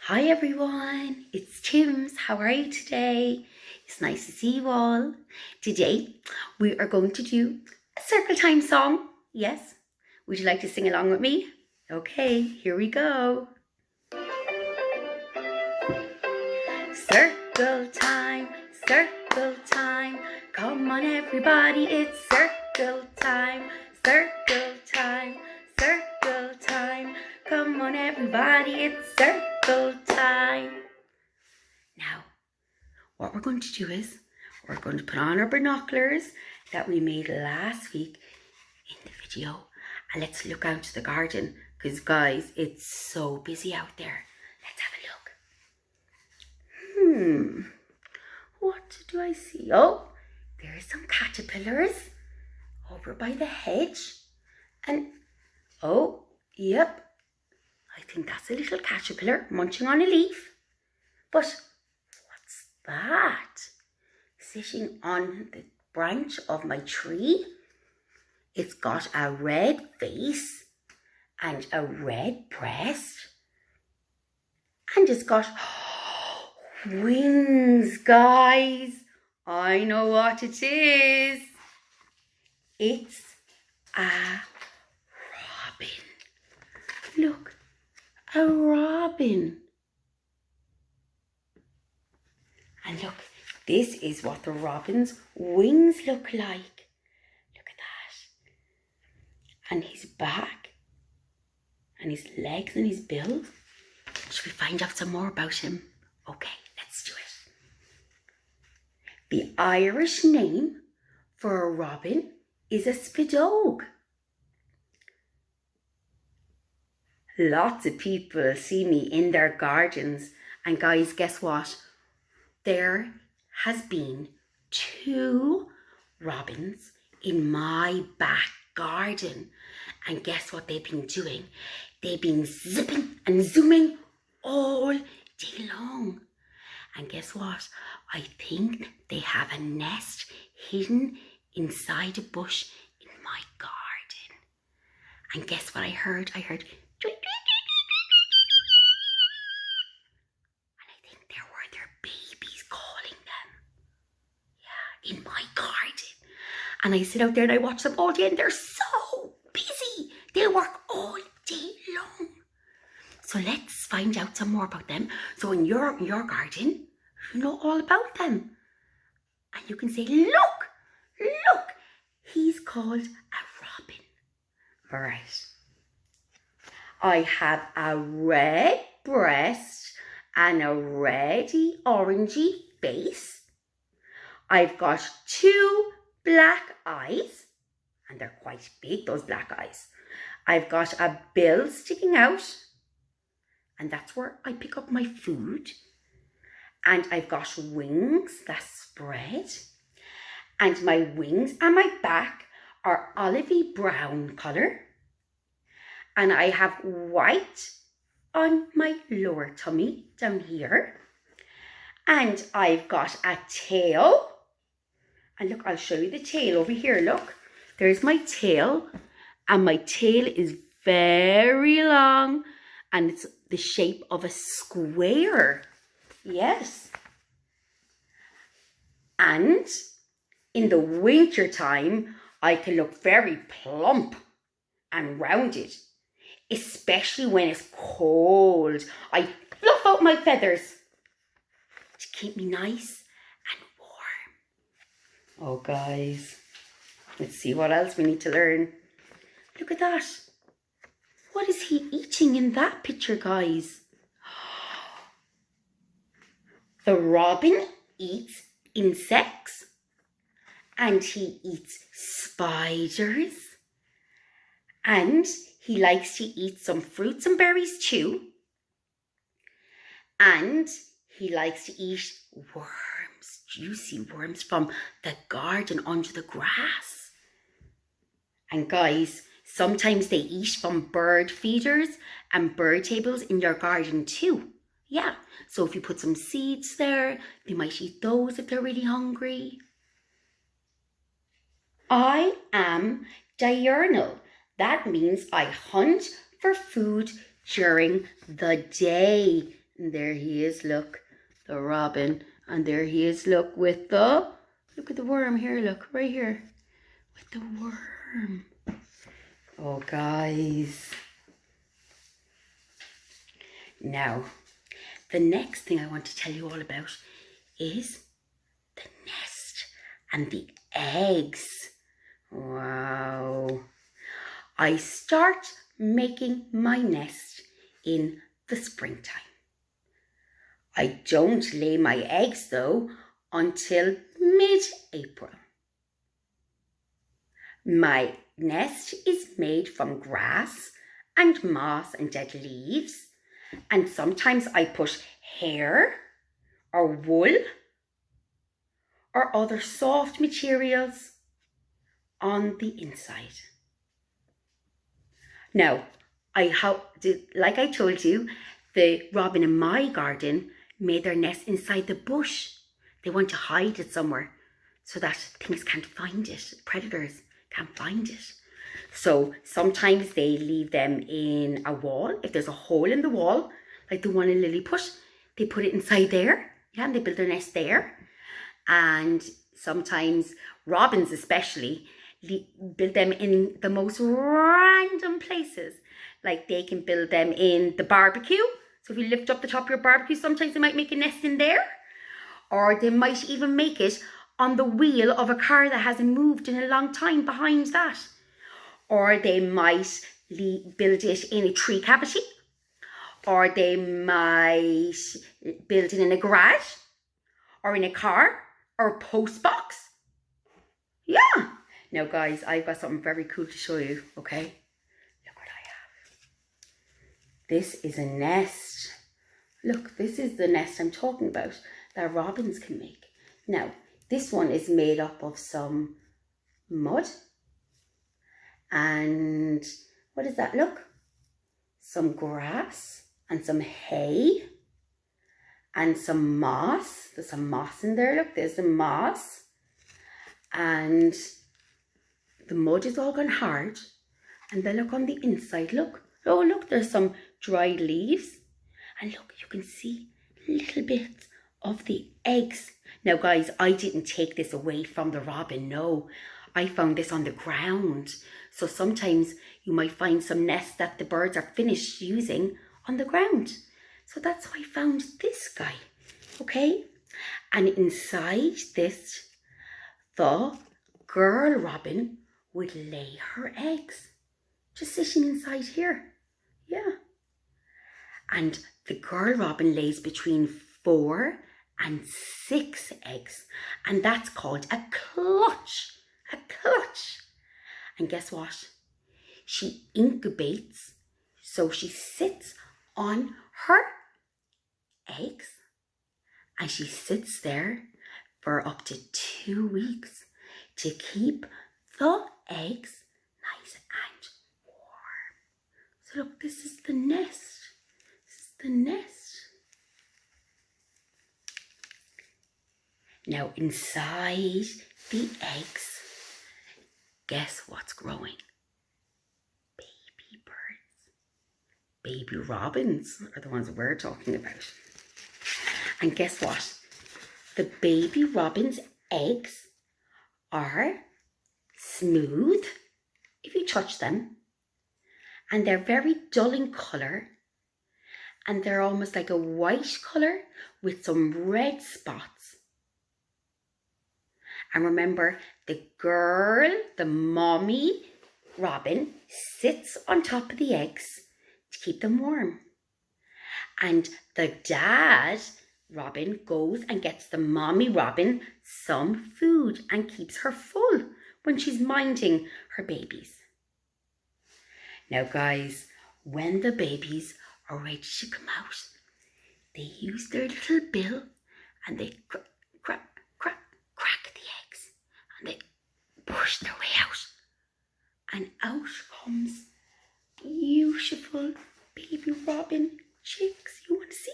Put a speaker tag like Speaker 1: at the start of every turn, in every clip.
Speaker 1: Hi everyone, it's Tims. How are you today? It's nice to see you all. Today we are going to do a circle time song. Yes, would you like to sing along with me? Okay, here we go. Circle time, come on everybody, it's circle time, circle time, come on everybody, it's circle time. Now, what we're going to do is, we're going to put on our binoculars that we made last week in the video, and let's look out to the garden, because guys, it's so busy out there. Let's have a look. What do I see? Oh, there's some caterpillars over by the hedge. And, oh, yep, I think that's a little caterpillar munching on a leaf. But what's that? Sitting on the branch of my tree. It's got a red face and a red breast. And it's got wings, guys. I know what it is. It's a robin. Look, a robin. And look, this is what the robin's wings look like. Look at that. And his back, and his legs, and his bill. Should we find out some more about him? Okay, let's do it. The Irish name for a robin is a spadóg. Lots of people see me in their gardens, and guys, guess what? There has been 2 robins in my back garden, and guess what they've been doing? They've been zipping and zooming all day long. And guess what? I think they have a nest hidden inside a bush in my garden. And guess what I heard? I heard tweet, tweet, and I think there were their babies calling them. Yeah, in my garden. And I sit out there and I watch them all day, and they're so busy. They work all day long. So let's find out some more about them. So in your garden, you know all about them. And you can say, look, he's called a robin. All right. I have a red breast and a reddy orangey face. I've got 2 black eyes, and they're quite big, those black eyes. I've got a bill sticking out, and that's where I pick up my food. And I've got wings that spread. And my wings and my back are olivey brown colour. And I have white on my lower tummy down here. And I've got a tail. And look, I'll show you the tail over here. Look, there's my tail. And my tail is very long. And it's the shape of a square. Yes. And in the winter time, I can look very plump and rounded, especially when it's cold. I fluff out my feathers to keep me nice and warm. Oh, guys, let's see what else we need to learn. Look at that. What is he eating in that picture, guys? The robin eats insects, and he eats spiders, and he likes to eat some fruits and berries too, and he likes to eat worms, juicy worms from the garden under the grass. And guys, sometimes they eat from bird feeders and bird tables in your garden too. Yeah, so if you put some seeds there, they might eat those if they're really hungry. I am diurnal. That means I hunt for food during the day, And there he is, look, the robin. And there he is, look, with the, look at the worm here, look, right here. With the worm. Oh, guys. Now, the next thing I want to tell you all about is the nest and the eggs. Wow. I start making my nest in the springtime. I don't lay my eggs though until mid-April. My nest is made from grass and moss and dead leaves, and sometimes I put hair or wool or other soft materials on the inside. Now, like I told you, the robin in my garden made their nest inside the bush. They want to hide it somewhere so that things can't find it, predators can't find it. So sometimes they leave them in a wall. If there's a hole in the wall, like the one in Lilliput, they put it inside there, yeah, and they build their nest there. And sometimes robins especially build them in the most random places. Like they can build them in the barbecue. So if you lift up the top of your barbecue, sometimes they might make a nest in there. Or they might even make it on the wheel of a car that hasn't moved in a long time behind that. Or they might build it in a tree cavity. Or they might build it in a garage. Or in a car. Or a post box. Yeah. Now guys, I've got something very cool to show you, okay? Look what I have. This is a nest. Look, this is the nest I'm talking about that robins can make. Now, this one is made up of some mud. And what does that look? Some grass and some hay and some moss. There's some moss in there. Look, there's some moss. And the mud is all gone hard. And then look on the inside, look. Oh, look, there's some dried leaves. And look, you can see little bits of the eggs. Now, guys, I didn't take this away from the robin, no. I found this on the ground. So sometimes you might find some nests that the birds are finished using on the ground. So that's how I found this guy, okay? And inside this, the girl robin would lay her eggs. Just sitting inside here, yeah. And the girl robin lays between 4 and 6 eggs. And that's called a clutch. A clutch. And guess what? She incubates. So she sits on her eggs. And she sits there for up to 2 weeks to keep the eggs nice and warm. So look, this is the nest. The nest. Now inside the eggs, guess what's growing? Baby birds. Baby robins are the ones we're talking about. And guess what? The baby robin's eggs are smooth if you touch them. And they're very dull in colour. And they're almost like a white colour with some red spots. And remember, the girl, the mommy robin, sits on top of the eggs to keep them warm. And the dad robin goes and gets the mommy robin some food and keeps her full when she's minding her babies. Now guys, when the babies are ready to come out, they use their little bill and they crack the eggs and they push their way out. And out comes beautiful baby robin chicks. You want to see?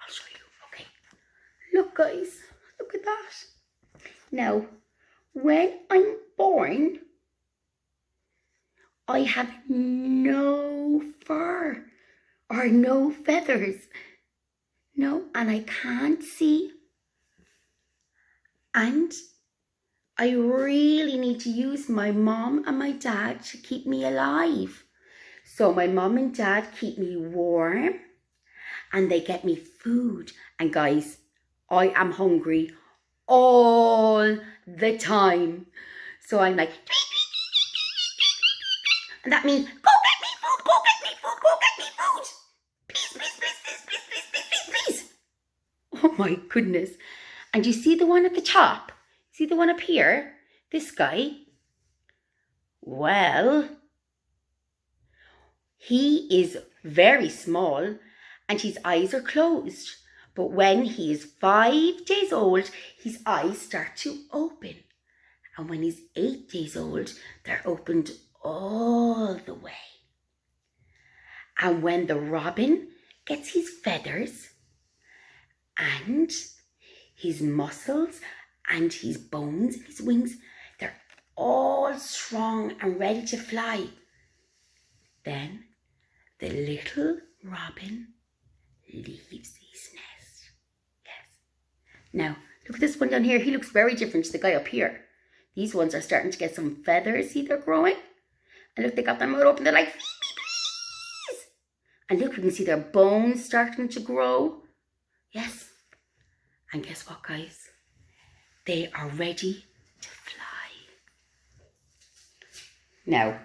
Speaker 1: I'll show you. Okay. Look guys, look at that. Now, when I'm born, I have no fur or no feathers. No, and I can't see. And I really need to use my mom and my dad to keep me alive. So my mom and dad keep me warm and they get me food. And guys, I am hungry all the time. So I'm like, and that means, go get me food, go get me food, go get me food. Please, please, please, please, please, please, please, please, please. Oh my goodness. And you see the one at the top? See the one up here? This guy? Well, he is very small and his eyes are closed. But when he is 5 days old, his eyes start to open. And when he's 8 days old, they're opened all the way. And when the robin gets his feathers and his muscles and his bones and his wings, they're all strong and ready to fly. Then the little robin leaves his nest. Yes. Now, look at this one down here. He looks very different to the guy up here. These ones are starting to get some feathers. See, they're growing. And look, they got their mouth open. They're like, feed me, please. And look, you can see their bones starting to grow. Yes. And guess what, guys? They are ready to fly. Now,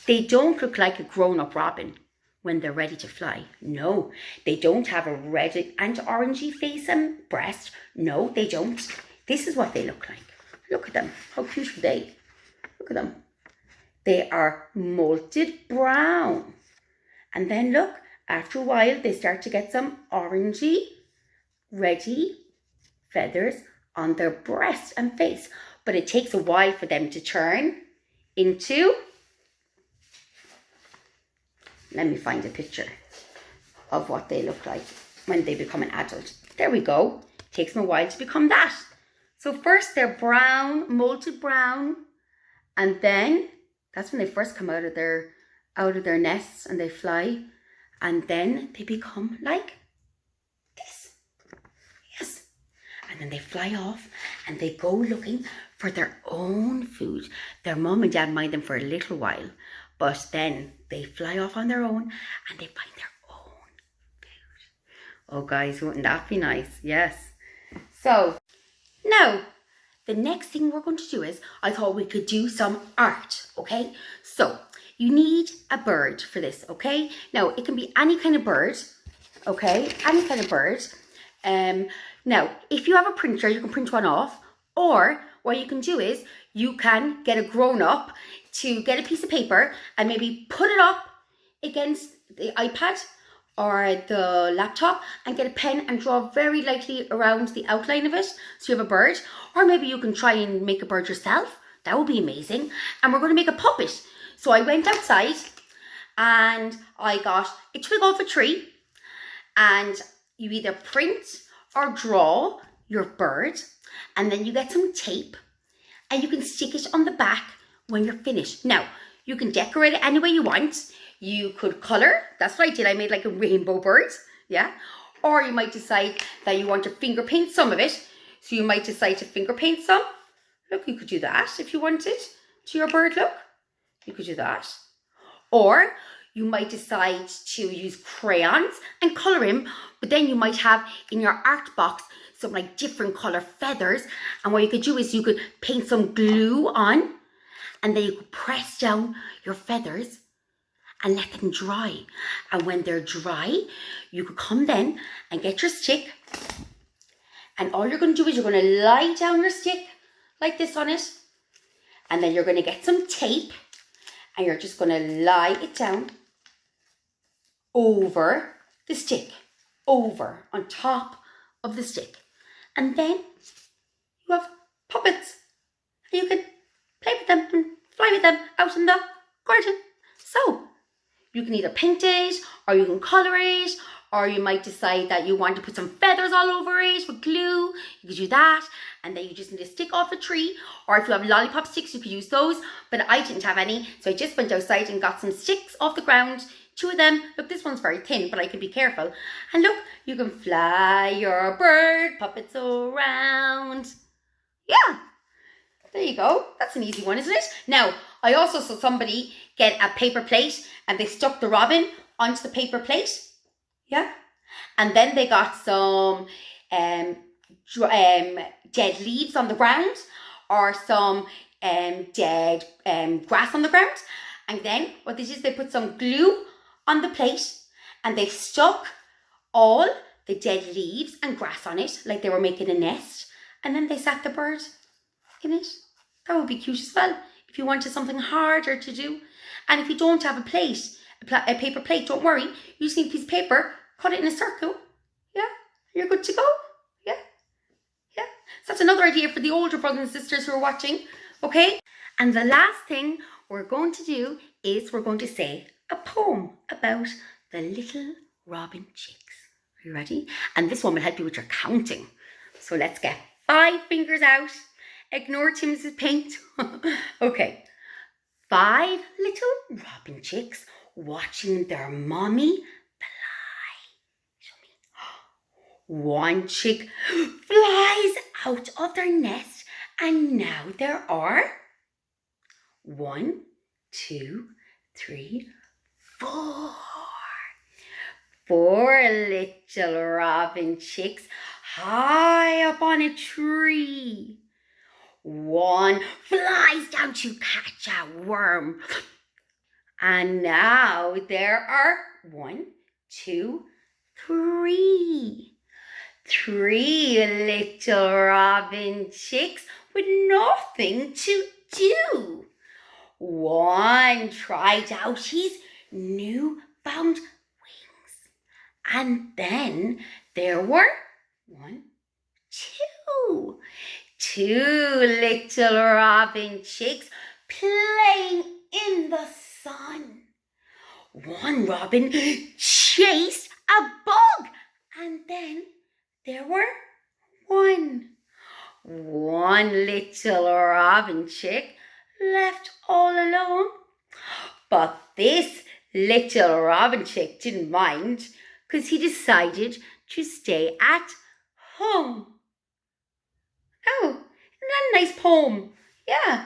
Speaker 1: they don't look like a grown-up robin when they're ready to fly. No, they don't have a red and orangey face and breast. No, they don't. This is what they look like. Look at them. How cute are they? Look at them. They are molted brown. And then look, after a while, they start to get some orangey, reddy feathers on their breast and face. But it takes a while for them to turn into... Let me find a picture of what they look like when they become an adult. There we go. It takes them a while to become that. So first they're brown, molted brown, and then that's when they first come out of their nests and they fly, and then they become like this. Yes. And then they fly off and they go looking for their own food. Their mom and dad mind them for a little while, but then they fly off on their own and they find their own food. Oh guys, wouldn't that be nice? Yes. So now, the next thing we're going to do is, I thought we could do some art, okay? So, you need a bird for this, okay? Now, it can be any kind of bird, okay? Any kind of bird. Now, if you have a printer, you can print one off. Or, what you can do is, you can get a grown-up to get a piece of paper and maybe put it up against the iPad or the laptop and get a pen and draw very lightly around the outline of it so you have a bird. Or maybe you can try and make a bird yourself. That would be amazing. And we're going to make a puppet. So I went outside and I got a twig off a tree, and you either print or draw your bird, and then you get some tape and you can stick it on the back when you're finished. Now, you can decorate it any way you want. You could colour. That's what I did. I made like a rainbow bird. Yeah. Or you might decide that you want to finger paint some of it. So you might decide to finger paint some. Look, you could do that if you wanted to your bird look. You could do that. Or you might decide to use crayons and colour him. But then you might have in your art box some like different colour feathers. And what you could do is you could paint some glue on. And then you could press down your feathers and let them dry. And when they're dry, you could come then and get your stick. And all you're going to do is you're going to lie down your stick like this on it. And then you're going to get some tape. And you're just going to lie it down over the stick. Over, on top of the stick. And then you have puppets. And you can play with them and fly with them out in the garden. So, you can either paint it, or you can colour it, or you might decide that you want to put some feathers all over it with glue. You could do that, and then you just need a stick off a tree, or if you have lollipop sticks, you could use those, but I didn't have any, so I just went outside and got some sticks off the ground 2 of them. Look, this one's very thin, but I can be careful. And look, you can fly your bird puppets around. Yeah, there you go. That's an easy one, isn't it? Now, I also saw somebody get a paper plate and they stuck the robin onto the paper plate. Yeah. And then they got some dead leaves on the ground or some dead grass on the ground. And then what they did is they put some glue on the plate and they stuck all the dead leaves and grass on it like they were making a nest. And then they sat the bird in it. That would be cute as well if you wanted something harder to do. And if you don't have a plate, a paper plate, don't worry. You just need a piece of paper, cut it in a circle. Yeah, you're good to go. Yeah. So that's another idea for the older brothers and sisters who are watching. Okay. And the last thing we're going to do is we're going to say a poem about the little robin chicks. Are you ready? And this one will help you with your counting. So let's get 5 fingers out. Ignore Tim's paint. Okay. 5 little robin chicks watching their mommy fly. Show me. 1 chick flies out of their nest and now there are 1, 2, 3, 4. 4 little robin chicks high up on a tree. 1 flies down to catch a worm. And now there are 1, 2, 3. 3 little robin chicks with nothing to do. 1 tried out his newfound wings. And then there were 1, 2. 2 little robin chicks playing in the sun. 1 robin chased a bug. And then there were 1 little robin chick left all alone. But this little robin chick didn't mind because he decided to stay at home. Oh, isn't that a nice poem? Yeah.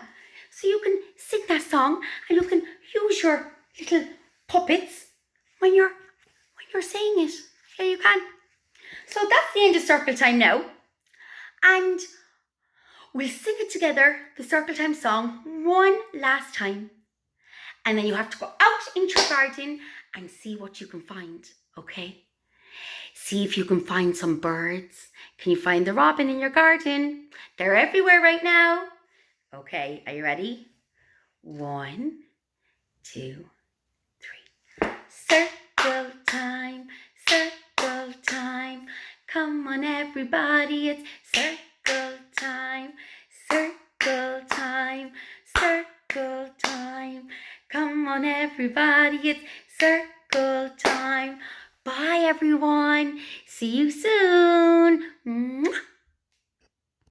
Speaker 1: So you can sing that song and you can use your little puppets when you're saying it. Yeah, you can. So that's the end of circle time now. And we'll sing it together, the circle time song, one last time. And then you have to go out into your garden and see what you can find, okay? See if you can find some birds. Can you find the robin in your garden? They're everywhere right now. Okay, are you ready? 1, 2, 3. Circle time, circle time. Come on everybody, it's circle time, circle time, circle time. Come on everybody, it's circle time. Bye everyone. See you soon. Mwah.